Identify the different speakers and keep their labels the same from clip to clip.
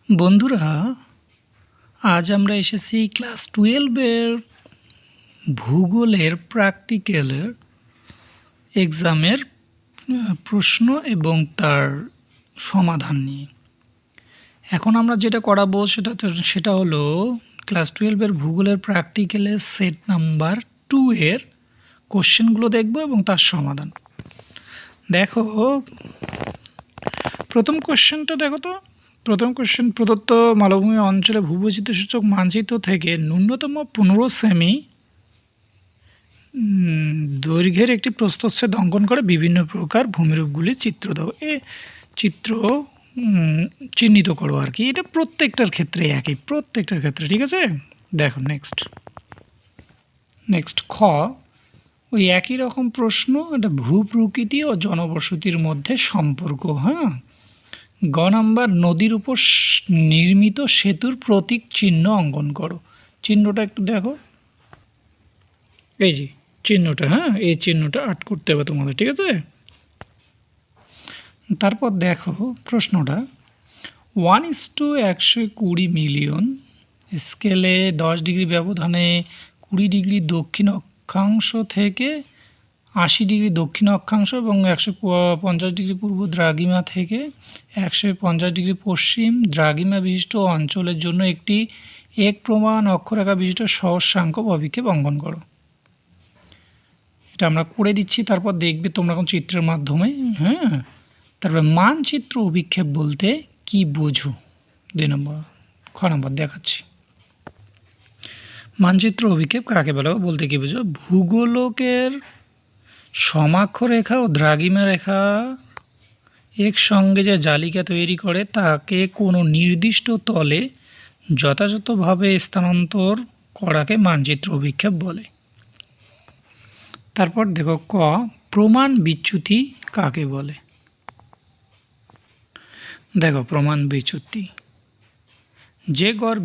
Speaker 1: বন্ধুরা, আজ আমরা এসেছি ক্লাস 12-এর ভূগোলের প্র্যাকটিক্যালের এক্সামের প্রশ্ন এবং তার সমাধান নিয়ে। এখন আমরা যেটা করাবো সেটা হলো ক্লাস 12-এর ভূগোলের প্র্যাকটিক্যালের সেট নাম্বার 2 এর কোশ্চেনগুলো দেখব এবং তার সমাধান। দেখো, প্রথম কোশ্চেনটা দেখো তো। প্রথম কোশ্চেন, প্রদত্ত মালভূমি অঞ্চলে ভূবৈচিত্র্যসূচক মানচিত্র থেকে ন্যূনতম 15 সেমি দৈর্ঘ্যের একটি প্রস্থচ্ছেদ অঙ্কন করে বিভিন্ন প্রকার ভূমিরূপগুলির চিত্র দাও। চিত্র চিহ্নিত করো আর কি। এটা প্রত্যেকটার ক্ষেত্রে একই, প্রত্যেকটার ক্ষেত্রে, ঠিক আছে। দেখো নেক্সট খ, ওই একই রকম প্রশ্ন, এটা ভূপ্রকৃতি ও জনবসতির মধ্যে সম্পর্ক। হ্যাঁ, গ নাম্বার, নদীর উপর নির্মিত সেতুর প্রতীক চিহ্ন অঙ্কন করো। চিহ্নটা একটু দেখো, এই যে চিহ্নটা, হ্যাঁ এই চিহ্নটা আর্ট করতে হবে তোমাদের, ঠিক আছে। তারপর দেখো প্রশ্নটা, 1:120 মিলিয়ন স্কেলে 10 ডিগ্রি ব্যবধানে 20 ডিগ্রি দক্ষিণ অক্ষাংশ থেকে 80 ডিগ্রি দক্ষিণ অক্ষাংশ এবং 150 ডিগ্রি পূর্ব দ্রাঘিমা থেকে 150 ডিগ্রি পশ্চিম দ্রাঘিমা বিশিষ্ট অঞ্চলের জন্য একটি এক প্রমাণ অক্ষরেখা বিশিষ্ট সহস্রাঙ্ক অভিক্ষেপ অঙ্কন করো। এটা আমরা করে দিচ্ছি, তারপর দেখবে তোমরা কোন চিত্রের মাধ্যমে। হ্যাঁ, তারপর মানচিত্র অভিক্ষেপ বলতে কি বোঝো? 2 নম্বর, খ নম্বর দেখাচ্ছি। মানচিত্র অভিক্ষেপ কাকে বলে বলতে কি বোঝো? ভূগোলকের সমাক্ষরেখা ও দ্রাঘিমা রেখা একসঙ্গে যে জালিকা তৈরি করে তাকে কোনো নির্দিষ্ট তলে যথাযথভাবে স্থানান্তর করাকে মানচিত্র অভিক্ষেপ বলে। তারপর দেখো ক, প্রমাণ বিচ্যুতি কাকে বলে? দেখো, প্রমাণ বিচ্যুতি যে গড়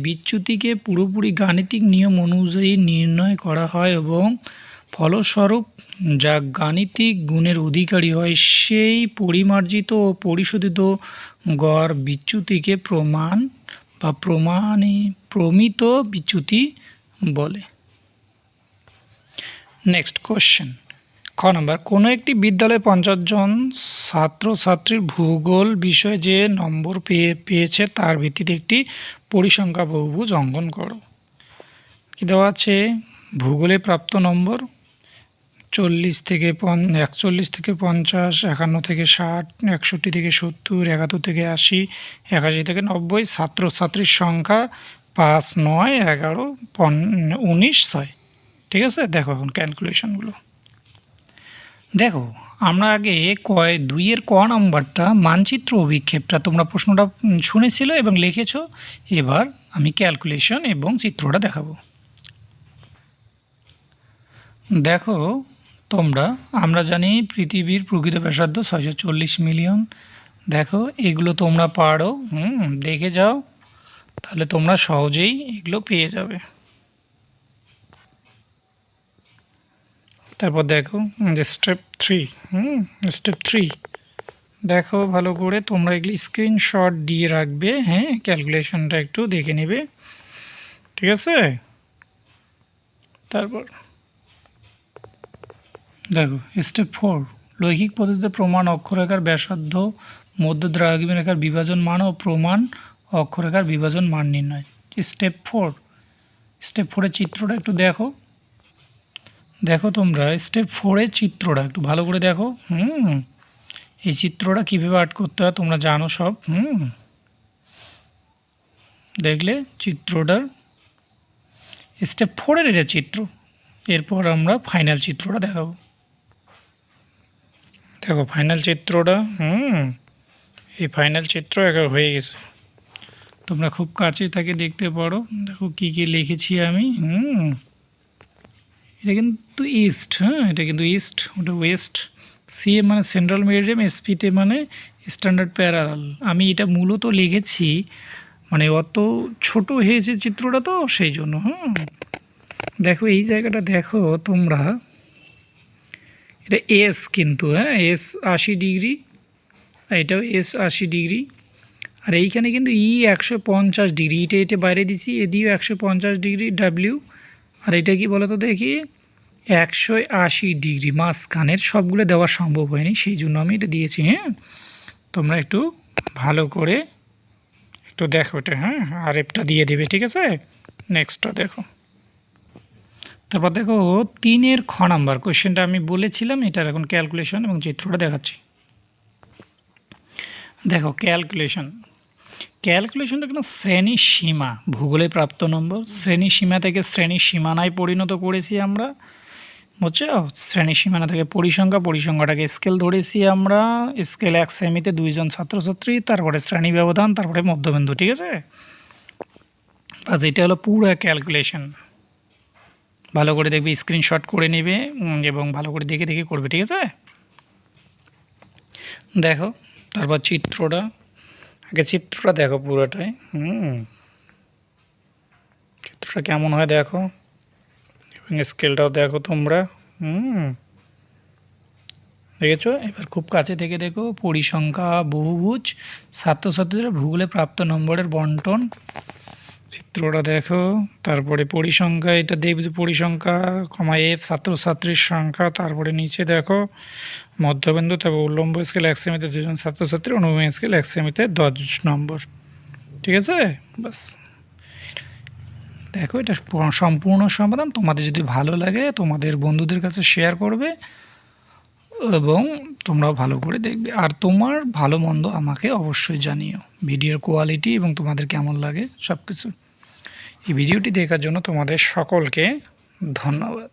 Speaker 1: বিচ্যুতিকে পুরোপুরি গাণিতিক নিয়ম অনুযায়ী নির্ণয় করা হয় এবং ফলস্বরূপ যা গাণিতিক গুণের অধিকারী হয় সেই পরিমার্জিত ও পরিশোধিত গড় বিচ্যুতিকে প্রমাণ বা প্রমিত বিচ্যুতি বলে। নেক্সট কোশ্চেন, খ নম্বর, কোনো একটি বিদ্যালয়ে 50 জন ছাত্রছাত্রীর ভূগোল বিষয়ে যে নম্বর পেয়েছে তার ভিত্তিতে একটি পরিসংখ্যা বহুভুজ অঙ্কন করো। কি দেওয়া আছে? ভূগোলে প্রাপ্ত নম্বর 41 থেকে 50, 51 থেকে 60, 61 থেকে 70, 71 থেকে 80, 81 থেকে 90, ছাত্রছাত্রীর সংখ্যা 5, 9, 11, 19, 6। ঠিক আছে, দেখো এখন ক্যালকুলেশনগুলো দেখো। আমরা আগে 2-এর ক নাম্বারটা মানচিত্র অভিক্ষেপটা তোমরা প্রশ্নটা শুনেছিলে এবং লিখেছো। এবার আমি ক্যালকুলেশন এবং চিত্রটা দেখাবো। দেখো তোমরা, আমরা জানি পৃথিবীর প্রকৃত ব্যাসার্ধ 640 মিলিয়ন। দেখো এগুলো তোমরা পারো, দেখে যাও, তাহলে তোমরা সহজেই এগুলো পেয়ে যাবে। তারপর দেখো যে স্টেপ 3, দেখো ভালো করে তোমরা এগুলি স্ক্রিনশট দিয়ে রাখবে। হ্যাঁ, ক্যালকুলেশনটা একটু দেখে নেবে, ঠিক আছে। তারপর দেখো স্টেপ 4, লৈখিক পদ্ধতিতে প্রমাণ অক্ষরেখার ব্যাসার্ধ মধ্য দ্রাঘিমা রেখার বিভাজন মান ও প্রমাণ অক্ষরেখার বিভাজন মান নির্ণয়। স্টেপ 4-এর চিত্রটা একটু দেখো। দেখো তোমরা স্টেপ 4-এর চিত্রটা একটু ভালো করে দেখো। এই চিত্রটা কীভাবে আর্ট করতে হয় তোমরা জানো সব। দেখলে চিত্রটার স্টেপ 4-এর এটা চিত্র। এরপর আমরা ফাইনাল চিত্রটা দেখাবো। দেখো ফাইনাল চিত্রটা, এই ফাইনাল চিত্র এবার হয়ে গেছে। তোমরা খুব কাছে থেকে দেখতে পারো। দেখো কি কি লিখেছি আমি। এটা কিন্তু ইস্ট, এটা কিন্তু ইস্ট, ওটা ওয়েস্ট। সিএ মানে সেন্ট্রাল মেরিডিয়ান, এসপিতে মানে স্ট্যান্ডার্ড প্যারালাল। আমি এটা মূলত লিখেছি, মানে অত ছোট হয়েছে চিত্রটা তো সেই জন্য। দেখো এই জায়গাটা দেখো তোমরা, এটা এস কিন্তু, এস 80 ডিগ্রি, এটাও এস 80 ডিগ্রি। আর এইখানে কিন্তু 150 ডিগ্রি, এটা বাইরে দিছি, এদিকেও 150 ডিগ্রি ডাব্লিউ। আর এটা কি বলো তো দেখি, 180 ডিগ্রি। মাঝখানের সবগুলো দেওয়া সম্ভব হয়নি, সেই জন্য আমি এটা দিয়েছি। হ্যাঁ, তোমরা একটু ভালো করে একটু দেখো এটা। হ্যাঁ, আর এপটা দিয়ে দেবে, ঠিক আছে। নেক্সটটা দেখো। তারপর দেখো 3-এর খ নাম্বার কোয়েশ্চেনটা আমি বলেছিলাম, এটার এখন ক্যালকুলেশন এবং চিত্রটা দেখাচ্ছি। দেখো ক্যালকুলেশনটা কিন্তু শ্রেণী সীমা, ভূগোলে প্রাপ্ত নম্বর, শ্রেণী সীমা থেকে শ্রেণী সীমানায় পরিণত করেছি আমরা, বুঝছো। শ্রেণী সীমানা থেকে পরিসংখ্যাটাকে স্কেল ধরেছি আমরা, স্কেল 1 সেমিতে 2 জন ছাত্রছাত্রী, তারপরে শ্রেণী ব্যবধান, তারপরে মধ্যবিন্দু, ঠিক আছে। বাস, এটা হলো পুরো ক্যালকুলেশন। ভালো করে দেখবে, স্ক্রিনশট করে নেবে এবং ভালো করে দেখে দেখে করবে, ঠিক আছে। দেখো তারপর চিত্রটা, আগে চিত্রটা দেখো পুরোটাই। চিত্রটা কেমন হয় দেখো, এবং স্কেলটাও দেখো তোমরা। দেখেছো। এবার খুব কাছে থেকে দেখো, পরিসংখ্যা, বহুভুজ, ছাত্রছাত্রীদের ভূগোলে প্রাপ্ত নম্বরের বন্টন, চিত্রটা দেখো। তারপরে পরিসংখ্যা, এটা দেখবে পরিসংখ্যা কমা এফ, ছাত্রছাত্রীর সংখ্যা, তারপরে নিচে দেখো মধ্যবিন্দু, তারপর উল্লম্ব স্কেল 1 সেমিতে 2 জন ছাত্রছাত্রী, অনুভূমিক স্কেল 1 সেমিতে 10 নম্বর, ঠিক আছে। বাস, দেখো এটা সম্পূর্ণ সমাধান। তোমাদের যদি ভালো লাগে তোমাদের বন্ধুদের কাছে শেয়ার করবে এবং তোমরাও ভালো করে দেখবে। আর তোমার ভালো মন্দ আমাকে অবশ্যই জানিও, ভিডিওর কোয়ালিটি এবং তোমাদের কেমন লাগে সব কিছু। এই ভিডিওটি দেখার জন্য তোমাদের সকলকে ধন্যবাদ।